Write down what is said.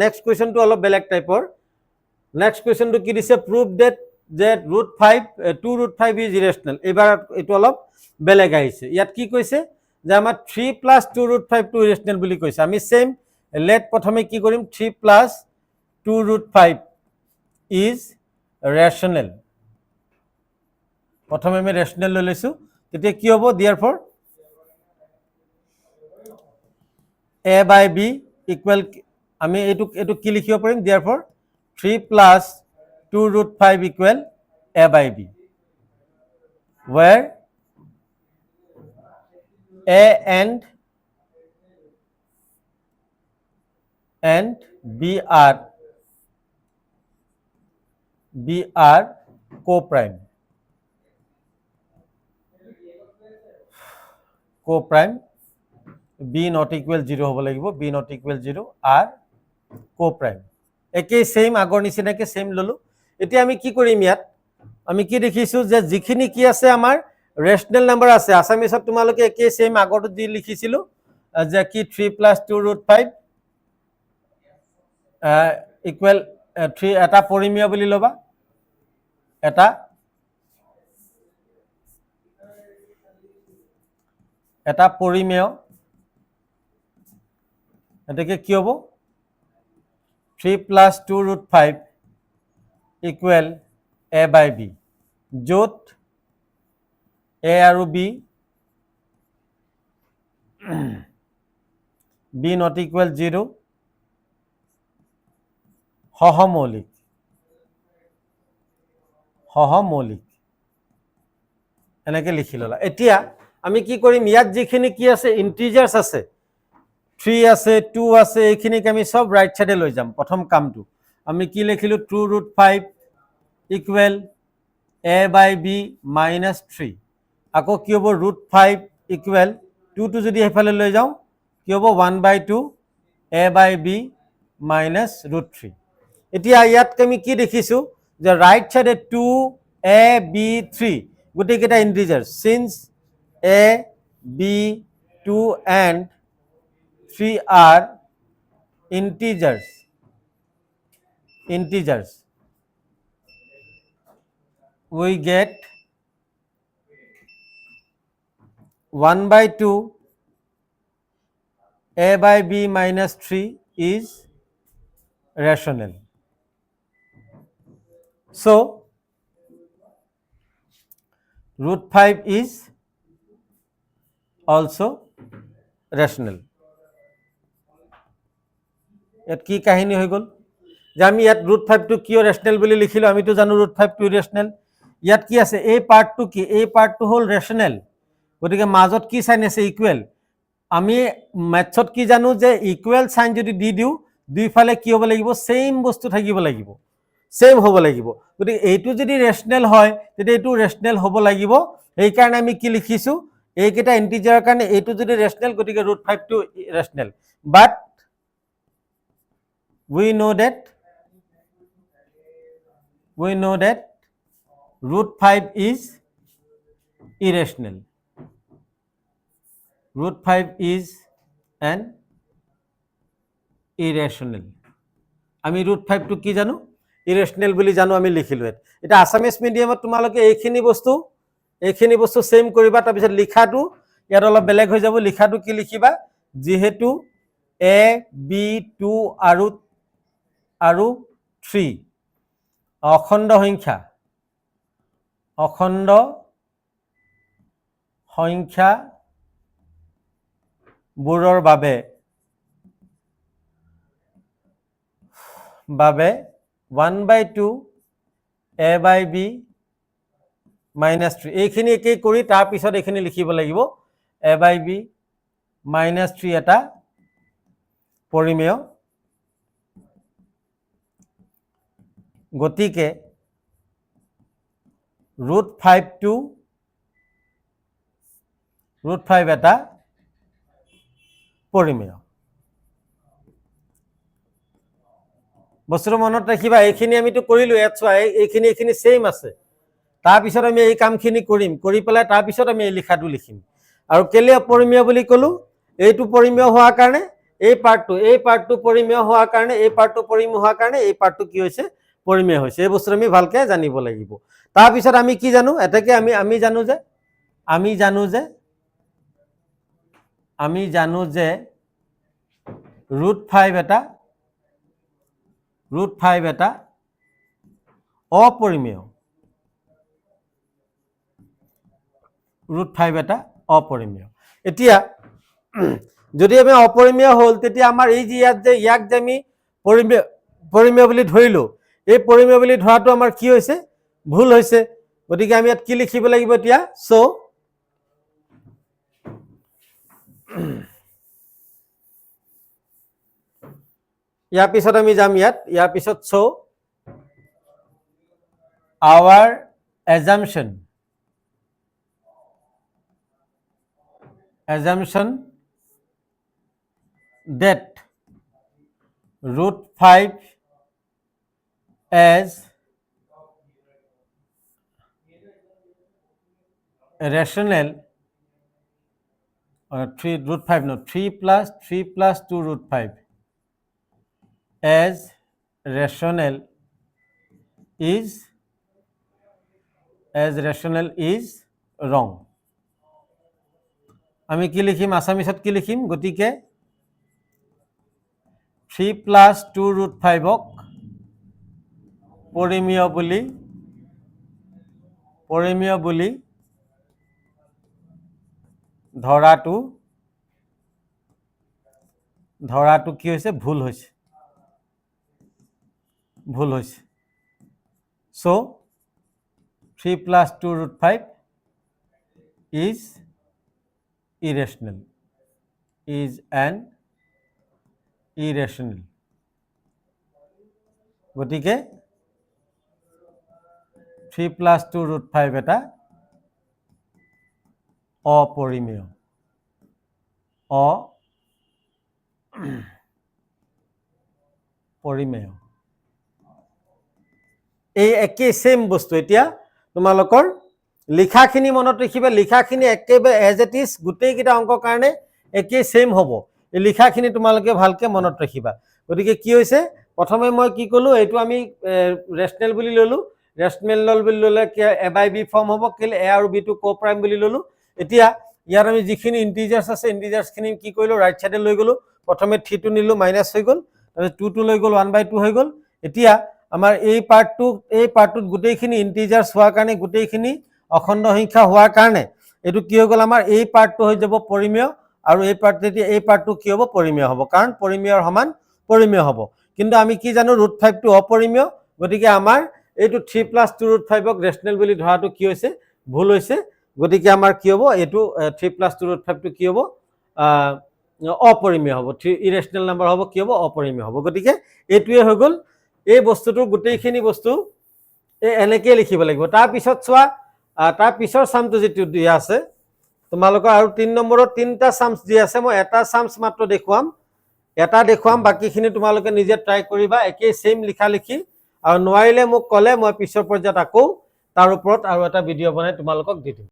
Next question to all of belek type or next question to ki dise prove that root 5 2 root 5 is irrational. Ebar etu all of belek aise. Yat ki koise je amar 3 plus 2 root 5 to irrational boli koise. Ami same let prothome ki korim 3 plus 2 root 5 is rational. Prothome ami rational lo lesu. Tete ki hobo therefore a by b equal আমি এটু কি লিখিব পাৰিম therefore 3 plus 2 root 5 equal a by b where a and b are co-prime b not equal 0 হ'ব লাগিব b not equal 0 are co-prime একে same আগৰ নিচিনাকে সেম ললো এতিয়া আমি কি কৰিম ইয়াত আমি কি দেখিছো যে যিখিনি কি আছে আমাৰ ৰেশনাল নাম্বাৰ আছে আসামিছত তোমালোকে একে সেম আগৰটো দি লিখিছিলো যে কি 3 plus 2 root 5 equal 3 এটা পৰিমেয় বুলি লবা এটা পৰিমেয় এটাকে কি হ'ব 3 plus 2 root 5 equal a by b যত a আৰু b b not equal 0 সহমৌলিক এনেকে লিখি ললা এতিয়া আমি কি কৰিম ইয়াত যিখিনি কি আছে ইন্টিজার্স আছে 3 আছে 2 আছে এইখিনিক আমি সব রাইট সাইডে লৈ যাম প্ৰথম কামটো আমি কি লিখিলো 2 root 5 equal a by b minus 3 আকৌ কি হ'ব root 5 equal 2 to যদি এফালে লৈ যাও কি হ'ব 1/2 a by b minus root 3 এতিয়া ইয়াত আমি কি দেখিছো যে রাইট সাইডে 2 a b 3 গুটি কেটা integer since a b 2 and 3 are integers we get 1/2 a by b minus 3 is rational. So root 5 is also rational. ইয়াত কি কাহিনী হৈ গল যে আমি ইয়াত root 5 to কিয় rational বুলি লিখিলো আমি তো জানো root 5 to irrational ইয়াত কি আছে এই পার্টটো কি এই পার্টটো হল rational গতিকে মাজত কি সাইন আছে ইকুৱেল আমি ম্যাথছত কি জানো যে ইকুৱেল সাইন যদি দি দিও দুই ফালে কি হ'ব লাগিব সেম বস্তু থাকিব লাগিব সেম হ'ব লাগিব গতিকে এইটো যদি rational হয় তেতিয়া এইটো rational হ'ব লাগিব এই কাৰণে আমি কি লিখিছো এইকেটা ইন্টিজাৰৰ কাৰণে এইটো যদি rational গতিকে root 5 to rational but we know that root 5 is irrational. Root 5 is an irrational. আমি root 5 to কি জানো irrational বুলি জানো আমি লিখিলো এটা আসামিজ মিডিয়ামত তোমালোকে এইখিনি বস্তু সেম কৰিবা তাৰ পিছত লিখাটো ইয়াত অলপ বেলেগ হৈ যাব লিখাটো কি লিখিবা যেহেতু a b 2 আৰু 3 অখণ্ড সংখ্যা বোৰৰ বাবে 1/2 a by b minus 3 এইখিনি একেই কৰি তাৰ পিছত এইখিনি লিখিব লাগিব a by b minus 3 এটা পৰিমেয় গতিকে root 5 এটা পৰিমেয় বস্তুৰ মনত ৰাখিবা এইখিনি আমি তো কৰিলো এইখিনি সেম আছে তাৰ পিছত আমি এই কামখিনি কৰিম কৰি পেলাই তাৰ পিছত আমি এই লিখাটো লিখিম আৰু কেলে পৰিমেয় বুলি কলো এইটো পৰিমেয় হোৱাৰ কাৰণে এই পাৰ্টটো পৰিমেয় হোৱাৰ কাৰণে এই পাৰ্টটো পৰিমেয় হোৱাৰ কাৰণে এই পাৰ্টটো কি হৈছে পৰিমেয় হৈছে এই বস্তু আমি ভালকে জানিব লাগিব তাৰ পিছত আমি কি জানো এটাকে আমি জানো যে √5 এটা অপৰিমেয় √5 এটা অপৰিমেয় এতিয়া যদি আমি অপৰিমেয় হল তেতিয়া আমাৰ এই যে ইয়াক যে আমি পৰিমেয় বুলি ধৰিলো এই পৰিমেয় বুলি ধৰাটো আমাৰ কি হৈছে ভুল হৈছে গতিকে আমি ইয়াত কি লিখিব লাগিব এতিয়া সো ইয়াৰ পিছত আমি যাম ইয়াৰ পিছত so our assumption that √5 as rational 3 plus 2 √5 as rational is wrong আমি কি লিখিম আসামিছত কি লিখিম গতিকে 3 plus 2 √5 ক পৰিমেয় বুলি ধৰাটো কি হৈছে ভুল হৈছে so 3 plus 2 √5 is irrational গতিকে 3 plus 2 √5 এটা অপৰিমেয় এই একেই সেম বস্তু এতিয়া তোমালোকৰ লিখাখিনি মনত ৰাখিবা লিখাখিনি একেবাৰে এজ ইট ইজ গোটেই কিটা অংকৰ কাৰণে একেই সেম হ'ব এই লিখাখিনি তোমালোকে ভালকে মনত ৰাখিবা গতিকে কি হৈছে প্ৰথমে মই কি কলো এইটো আমি ৰেশনেল বুলি ললো ৰেশনেল বুলি ললে কি a/b ফৰ্ম হ'ব কেলে a আৰু b টো কোপ্ৰাইম বুলি ললো এতিয়া ইয়াৰ আমি যিখিনি ইন্টিজাৰ্স আছে ইন্টিজাৰ্সখিনি কি কৰিলো ৰাইট সাইডে লৈ গলো প্ৰথমে 3 টো নিলো মাইনাস হৈ গল তাৰপিছত 2 টো লৈ গল 1/2 হৈ গল এতিয়া আমাৰ এই পাৰ্টটোত গোটেইখিনি ইন্টিজাৰ্স হোৱাৰ কাৰণে গোটেইখিনি অখণ্ড সংখ্যা হোৱাৰ কাৰণে এটো কি হৈ গল আমাৰ এই পাৰ্টটো হৈ যাব পৰিমেয় আৰু এই পাৰ্টটো কি হ'ব পৰিমেয় হ'ব কাৰণ পৰিমেয়ৰ সমান পৰিমেয় হ'ব কিন্তু আমি কি জানো √5 টো অপৰিমেয় গতিকে আমাৰ এইটো 3 + 2 √5 ক ৰেশনেল বুলি ধৰাটো কি হৈছে ভুল হৈছে গতিকে আমাৰ কি হ'ব এটো 3 + 2 √5 টো কি হ'ব অপৰিমেয় হ'ব ইৰেশনেল নাম্বাৰ হ'ব কি হ'ব অপৰিমেয় হ'ব গতিকে এটোৱে হৈ গল এই বস্তুটো গোটেইখিনি বস্তু এনেকৈ লিখিব লাগিব তাৰ পিছত চোৱা তাৰ পিছৰ সামটো যেটো দিয়া আছে তোমালোকৰ আৰু 3 নম্বৰত তিনটা সামস দিয়া আছে মই এটা সামস মাত্ৰ দেখুৱাম বাকিখিনি তোমালোকে নিজে ট্ৰাই কৰিবা একেই সেম লিখি আৰু নোৱাৰিলে মোক ক'লে মই পিছৰ পৰ্যায়ত আকৌ তাৰ ওপৰত আৰু এটা ভিডিও বনাই তোমালোকক দি দিম